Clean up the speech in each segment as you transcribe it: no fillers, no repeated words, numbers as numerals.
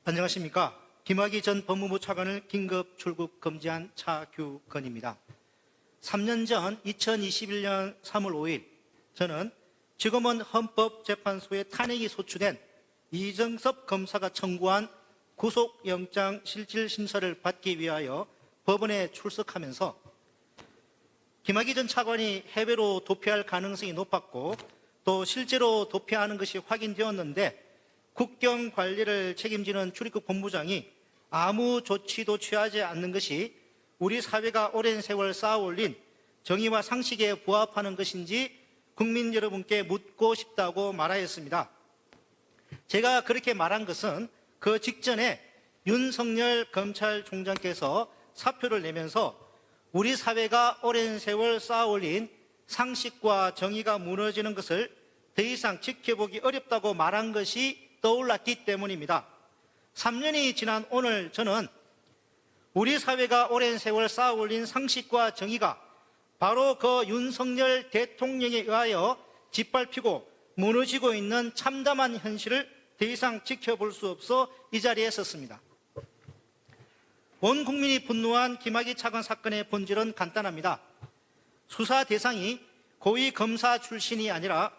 안녕하십니까. 김학의 전 법무부 차관을 긴급 출국 금지한 차규건입니다. 3년 전 2021년 3월 5일 저는 지금은 헌법재판소에 탄핵이 소추된 이정섭 검사가 청구한 구속영장 실질심사를 받기 위하여 법원에 출석하면서 김학의 전 차관이 해외로 도피할 가능성이 높았고 또 실제로 도피하는 것이 확인되었는데 국경 관리를 책임지는 출입국 본부장이 아무 조치도 취하지 않는 것이 우리 사회가 오랜 세월 쌓아올린 정의와 상식에 부합하는 것인지 국민 여러분께 묻고 싶다고 말하였습니다. 제가 그렇게 말한 것은 그 직전에 윤석열 검찰총장께서 사표를 내면서 우리 사회가 오랜 세월 쌓아올린 상식과 정의가 무너지는 것을 더 이상 지켜보기 어렵다고 말한 것이 떠올랐기 때문입니다. 3년이 지난 오늘 저는 우리 사회가 오랜 세월 쌓아올린 상식과 정의가 바로 그 윤석열 대통령에 의하여 짓밟히고 무너지고 있는 참담한 현실을 더 이상 지켜볼 수 없어 이 자리에 섰습니다. 온 국민이 분노한 김학의 차관 사건의 본질은 간단합니다. 수사 대상이 고위 검사 출신이 아니라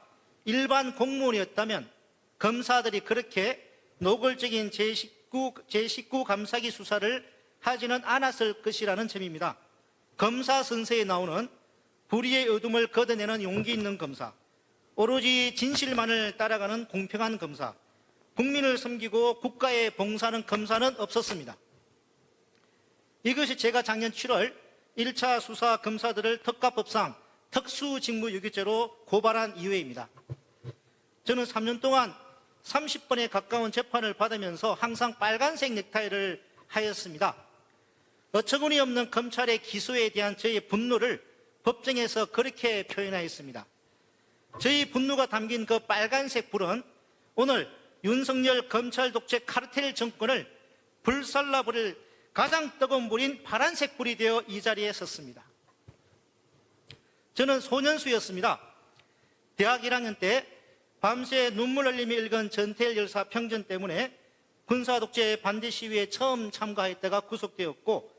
일반 공무원이었다면 검사들이 그렇게 노골적인 제19 감사기 수사를 하지는 않았을 것이라는 점입니다. 검사 선서에 나오는 불의의 어둠을 걷어내는 용기 있는 검사, 오로지 진실만을 따라가는 공평한 검사, 국민을 섬기고 국가에 봉사하는 검사는 없었습니다. 이것이 제가 작년 7월 1차 수사 검사들을 특가법상 특수직무유기죄로 고발한 이유입니다. 저는 3년 동안 30번에 가까운 재판을 받으면서 항상 빨간색 넥타이를 하였습니다. 어처구니 없는 검찰의 기소에 대한 저의 분노를 법정에서 그렇게 표현하였습니다. 저희 분노가 담긴 그 빨간색 불은 오늘 윤석열 검찰 독재 카르텔 정권을 불살라버릴 가장 뜨거운 불인 파란색 불이 되어 이 자리에 섰습니다. 저는 소년수였습니다. 대학 1학년 때 밤새 눈물 흘리며 읽은 전태일 열사 평전 때문에 군사독재 반대 시위에 처음 참가했다가 구속되었고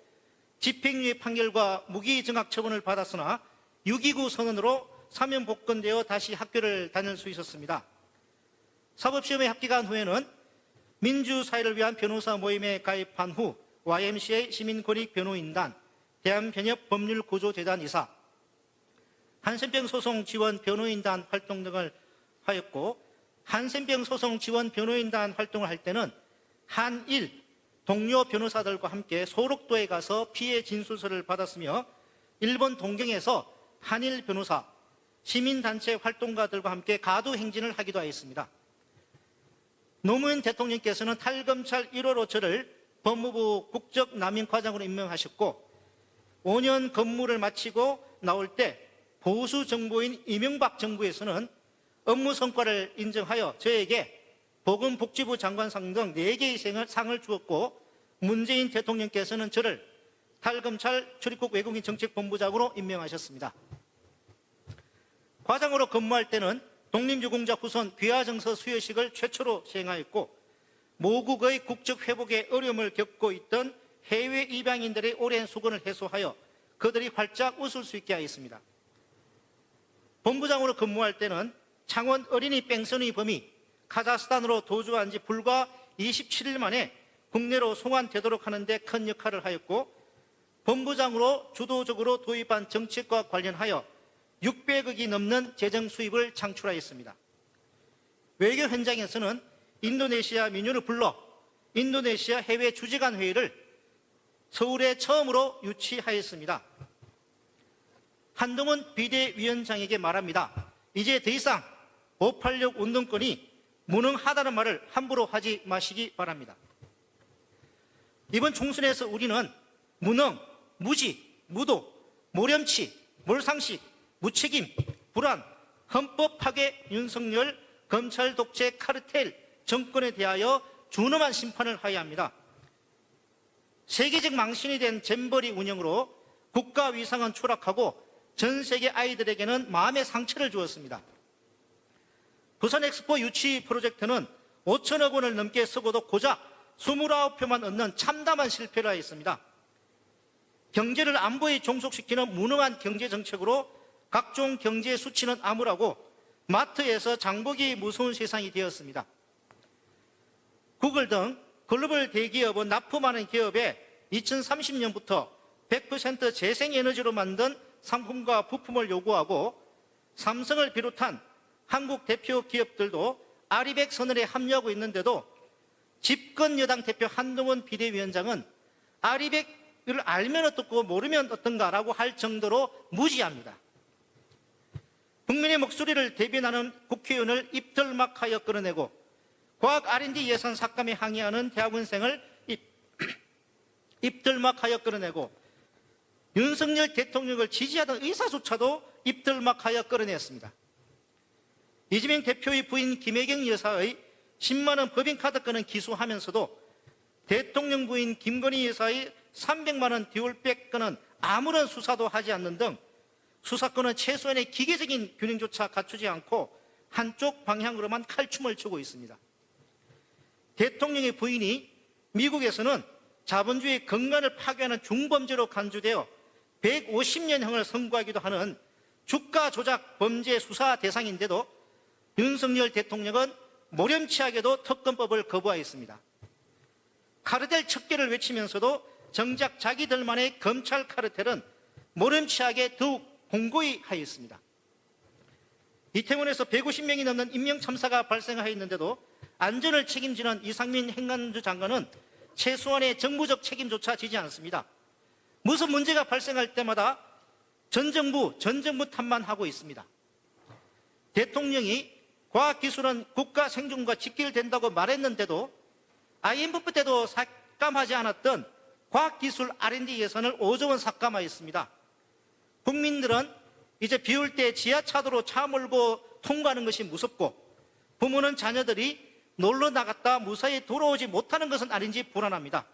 집행유예 판결과 무기증악 처분을 받았으나 6.29 선언으로 사면 복권되어 다시 학교를 다닐 수 있었습니다. 사법시험에 합격한 후에는 민주사회를 위한 변호사 모임에 가입한 후 YMCA 시민권익변호인단, 대한변협법률구조재단 이사, 한센병 소송 지원 변호인단 활동 등을 하였고 한센병 소송 지원 변호인단 활동을 할 때는 한일 동료 변호사들과 함께 소록도에 가서 피해 진술서를 받았으며 일본 동경에서 한일 변호사, 시민단체 활동가들과 함께 가두 행진을 하기도 하였습니다. 노무현 대통령께서는 탈검찰 1호로 저를 법무부 국적남용과장으로 임명하셨고 5년 근무를 마치고 나올 때 보수 정부인 이명박 정부에서는 업무 성과를 인정하여 저에게 보건복지부 장관상 등 4개의 상을 주었고 문재인 대통령께서는 저를 탈검찰 출입국 외국인 정책본부장으로 임명하셨습니다. 과장으로 근무할 때는 독립유공자 후손 귀화정서 수여식을 최초로 시행하였고 모국의 국적 회복에 어려움을 겪고 있던 해외 입양인들의 오랜 수건을 해소하여 그들이 활짝 웃을 수 있게 하였습니다. 본부장으로 근무할 때는 창원 어린이 뺑소니 범이 카자흐스탄으로 도주한 지 불과 27일 만에 국내로 송환되도록 하는 데 큰 역할을 하였고 본부장으로 주도적으로 도입한 정책과 관련하여 600억이 넘는 재정 수입을 창출하였습니다. 외교 현장에서는 인도네시아 민요를 불러 인도네시아 해외 주재관 회의를 서울에 처음으로 유치하였습니다. 한동훈 비대위원장에게 말합니다. 이제 더 이상 586 운동권이 무능하다는 말을 함부로 하지 마시기 바랍니다. 이번 총선에서 우리는 무능, 무지, 무도, 모렴치, 몰상식, 무책임, 불안, 헌법 파괴 윤석열 검찰 독재 카르텔 정권에 대하여 준엄한 심판을 하여야 합니다. 세계적 망신이 된 잼버리 운영으로 국가 위상은 추락하고 전 세계 아이들에게는 마음의 상처를 주었습니다. 부산 엑스포 유치 프로젝트는 5천억 원을 넘게 쓰고도 고작 29표만 얻는 참담한 실패를 하였습니다. 경제를 안보에 종속시키는 무능한 경제정책으로 각종 경제 수치는 암울하고 마트에서 장보기 무서운 세상이 되었습니다. 구글 등 글로벌 대기업은 납품하는 기업에 2030년부터 100% 재생에너지로 만든 상품과 부품을 요구하고 삼성을 비롯한 한국 대표 기업들도 아리백 선언에 합류하고 있는데도 집권 여당 대표 한동훈 비대위원장은 아리백을 알면 어떻고 모르면 어떤가라고 할 정도로 무지합니다. 국민의 목소리를 대변하는 국회의원을 입들막하여 끌어내고 과학 R&D 예산 삭감에 항의하는 대학원생을 입들막하여 끌어내고 윤석열 대통령을 지지하던 의사조차도 입들막하여 끌어냈습니다. 이재명 대표의 부인 김혜경 여사의 10만 원 법인카드권은 기소하면서도 대통령 부인 김건희 여사의 300만 원 듀얼백 건은 아무런 수사도 하지 않는 등 수사권은 최소한의 기계적인 균형조차 갖추지 않고 한쪽 방향으로만 칼춤을 추고 있습니다. 대통령의 부인이 미국에서는 자본주의 근간을 파괴하는 중범죄로 간주되어 150년형을 선고하기도 하는 주가 조작 범죄 수사 대상인데도 윤석열 대통령은 모렴치하게도 특검법을 거부하였습니다. 카르텔 척결을 외치면서도 정작 자기들만의 검찰 카르텔은 모렴치하게 더욱 공고히 하였습니다. 이태원에서 150명이 넘는 인명참사가 발생하였는데도 안전을 책임지는 이상민 행안부 장관은 최소한의 정부적 책임조차 지지 않습니다. 무슨 문제가 발생할 때마다 전 정부 탓만 하고 있습니다. 대통령이 과학기술은 국가 생존과 직결된다고 말했는데도 IMF 때도 삭감하지 않았던 과학기술 R&D 예산을 5조 원 삭감하였습니다. 국민들은 이제 비 올 때 지하차도로 차 몰고 통과하는 것이 무섭고 부모는 자녀들이 놀러 나갔다 무사히 돌아오지 못하는 것은 아닌지 불안합니다.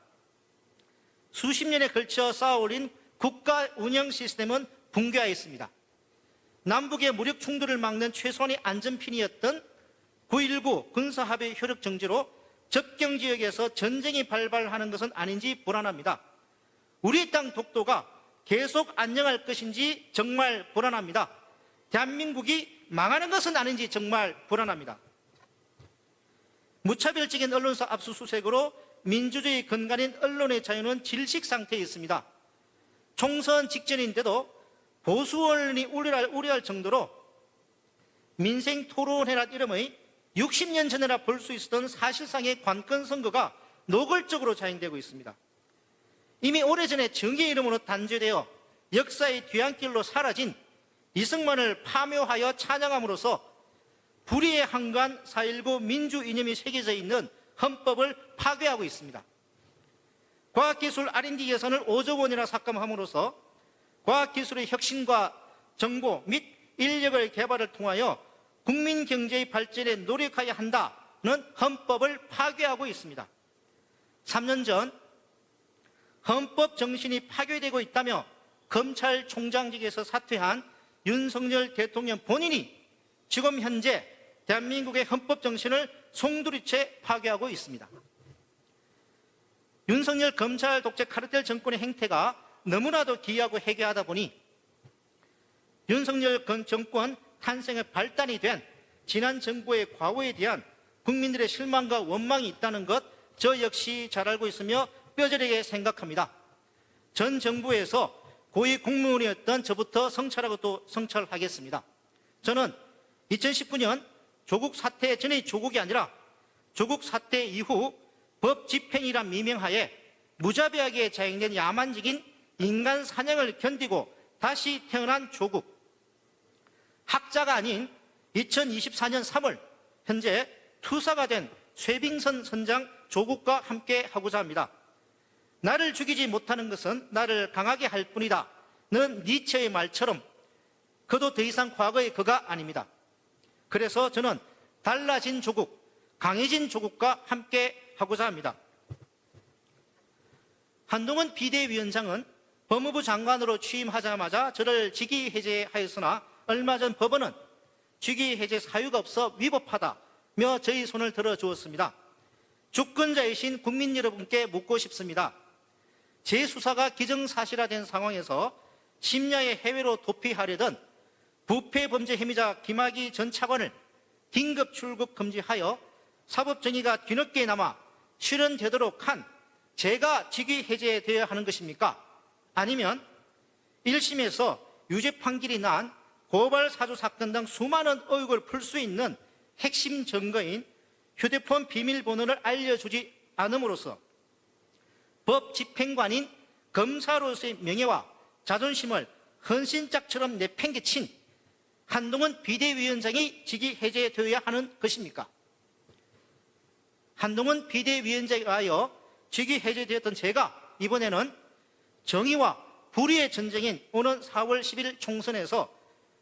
수십 년에 걸쳐 쌓아올린 국가 운영 시스템은 붕괴하였습니다. 남북의 무력 충돌을 막는 최소한의 안전핀이었던 9.19 군사합의 효력 정지로 접경지역에서 전쟁이 발발하는 것은 아닌지 불안합니다. 우리 땅 독도가 계속 안녕할 것인지 정말 불안합니다. 대한민국이 망하는 것은 아닌지 정말 불안합니다. 무차별적인 언론사 압수수색으로 민주주의 근간인 언론의 자유는 질식 상태에 있습니다. 총선 직전인데도 보수 언론이 우려할 정도로 민생토론회란 이름의 60년 전이라 볼 수 있었던 사실상의 관건 선거가 노골적으로 자행되고 있습니다. 이미 오래전에 정의의 이름으로 단죄되어 역사의 뒤안길로 사라진 이승만을 파묘하여 찬양함으로써 불의에 한간 4.19 민주 이념이 새겨져 있는 헌법을 파괴하고 있습니다. 과학기술 R&D 예산을 5조 원이나 삭감함으로써 과학기술의 혁신과 정보 및 인력의 개발을 통하여 국민 경제의 발전에 노력해야 한다는 헌법을 파괴하고 있습니다. 3년 전 헌법 정신이 파괴되고 있다며 검찰총장직에서 사퇴한 윤석열 대통령 본인이 지금 현재 대한민국의 헌법 정신을 송두리째 파괴하고 있습니다. 윤석열 검찰 독재 카르텔 정권의 행태가 너무나도 기이하고 해괴하다 보니 윤석열 정권 탄생의 발단이 된 지난 정부의 과오에 대한 국민들의 실망과 원망이 있다는 것 저 역시 잘 알고 있으며 뼈저리게 생각합니다. 전 정부에서 고위 공무원이었던 저부터 성찰하고 또 성찰하겠습니다. 저는 2019년 조국 사태 전의 조국이 아니라 조국 사태 이후 법 집행이란 미명하에 무자비하게 자행된 야만적인 인간 사냥을 견디고 다시 태어난 조국, 학자가 아닌 2024년 3월 현재 투사가 된 쇠빙선 선장 조국과 함께 하고자 합니다. 나를 죽이지 못하는 것은 나를 강하게 할 뿐이다 는 니체의 말처럼 그도 더 이상 과거의 그가 아닙니다. 그래서 저는 달라진 조국, 강해진 조국과 함께 하고자 합니다. 한동훈 비대위원장은 법무부 장관으로 취임하자마자 저를 직위 해제하였으나 얼마 전 법원은 직위 해제 사유가 없어 위법하다며 저희 손을 들어주었습니다. 주권자이신 국민 여러분께 묻고 싶습니다. 재수사가 기정사실화된 상황에서 심야에 해외로 도피하려던 부패 범죄 혐의자 김학의 전 차관을 긴급 출국 금지하여 사법정의가 뒤늦게 남아 실현되도록 한 제가 직위 해제되어야 하는 것입니까? 아니면 1심에서 유죄 판결이 난 고발 사주 사건 등 수많은 의혹을 풀 수 있는 핵심 증거인 휴대폰 비밀번호를 알려주지 않음으로써 법 집행관인 검사로서의 명예와 자존심을 헌신짝처럼 내팽개친 한동훈 비대위원장이 직위 해제되어야 하는 것입니까? 한동훈 비대위원장에 의하여 직위 해제되었던 제가 이번에는 정의와 불의의 전쟁인 오는 4월 10일 총선에서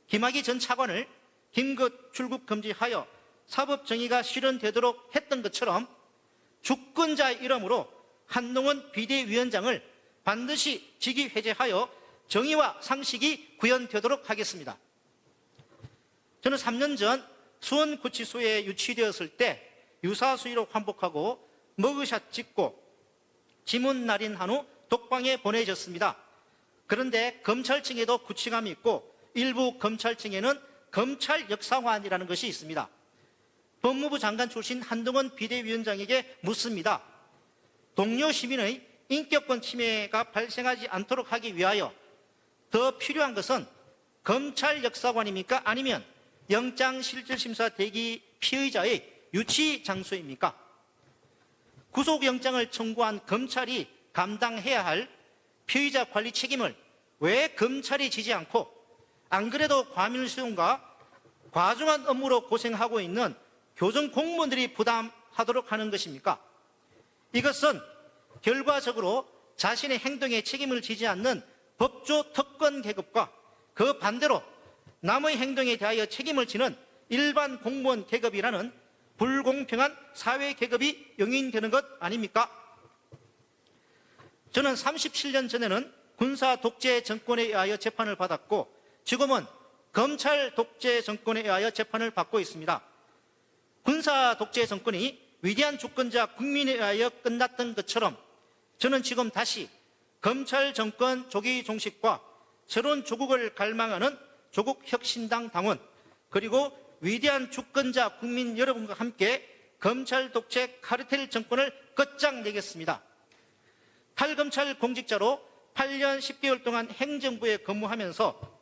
김학의 전 차관을 긴급 출국 금지하여 사법정의가 실현되도록 했던 것처럼 주권자의 이름으로 한동훈 비대위원장을 반드시 직위 해제하여 정의와 상식이 구현되도록 하겠습니다. 저는 3년 전 수원구치소에 유치되었을 때 유사수위로 환복하고 머그샷 찍고 지문 날인한 후 독방에 보내졌습니다. 그런데 검찰청에도 구치감이 있고 일부 검찰청에는 검찰 역사관이라는 것이 있습니다. 법무부 장관 출신 한동훈 비대위원장에게 묻습니다. 동료 시민의 인격권 침해가 발생하지 않도록 하기 위하여 더 필요한 것은 검찰 역사관입니까? 아니면 영장실질심사 대기 피의자의 유치 장소입니까? 구속영장을 청구한 검찰이 감당해야 할 피의자 관리 책임을 왜 검찰이 지지 않고 안 그래도 과밀수용과 과중한 업무로 고생하고 있는 교정 공무원들이 부담하도록 하는 것입니까? 이것은 결과적으로 자신의 행동에 책임을 지지 않는 법조 특권 계급과 그 반대로 남의 행동에 대하여 책임을 지는 일반 공무원 계급이라는 불공평한 사회 계급이 용인되는 것 아닙니까? 저는 37년 전에는 군사 독재 정권에 의하여 재판을 받았고 지금은 검찰 독재 정권에 의하여 재판을 받고 있습니다. 군사 독재 정권이 위대한 주권자 국민에 의하여 끝났던 것처럼 저는 지금 다시 검찰 정권 조기 종식과 새로운 조국을 갈망하는 조국혁신당 당원 그리고 위대한 주권자 국민 여러분과 함께 검찰 독재 카르텔 정권을 끝장내겠습니다. 탈검찰 공직자로 8년 10개월 동안 행정부에 근무하면서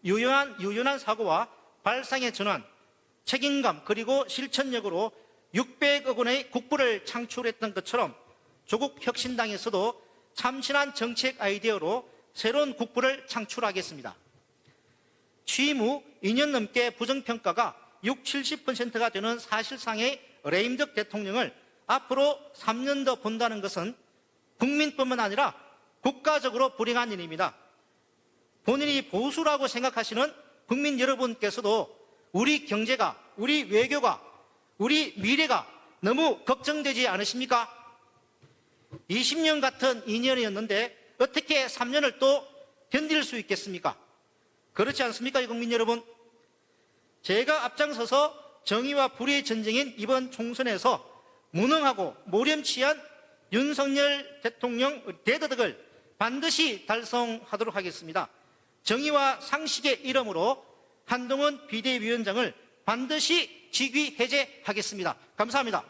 유연한 사고와 발상의 전환, 책임감 그리고 실천력으로 600억 원의 국부를 창출했던 것처럼 조국혁신당에서도 참신한 정책 아이디어로 새로운 국부를 창출하겠습니다. 취임 후 2년 넘게 부정평가가 60-70%가 되는 사실상의 레임덕 대통령을 앞으로 3년 더 본다는 것은 국민뿐만 아니라 국가적으로 불행한 일입니다. 본인이 보수라고 생각하시는 국민 여러분께서도 우리 경제가, 우리 외교가, 우리 미래가 너무 걱정되지 않으십니까? 20년 같은 2년이었는데 어떻게 3년을 또 견딜 수 있겠습니까? 그렇지 않습니까, 국민 여러분? 제가 앞장서서 정의와 불의의 전쟁인 이번 총선에서 무능하고 모렴치한 윤석열 대통령 대도덕을 반드시 달성하도록 하겠습니다. 정의와 상식의 이름으로 한동훈 비대위원장을 반드시 직위 해제하겠습니다. 감사합니다.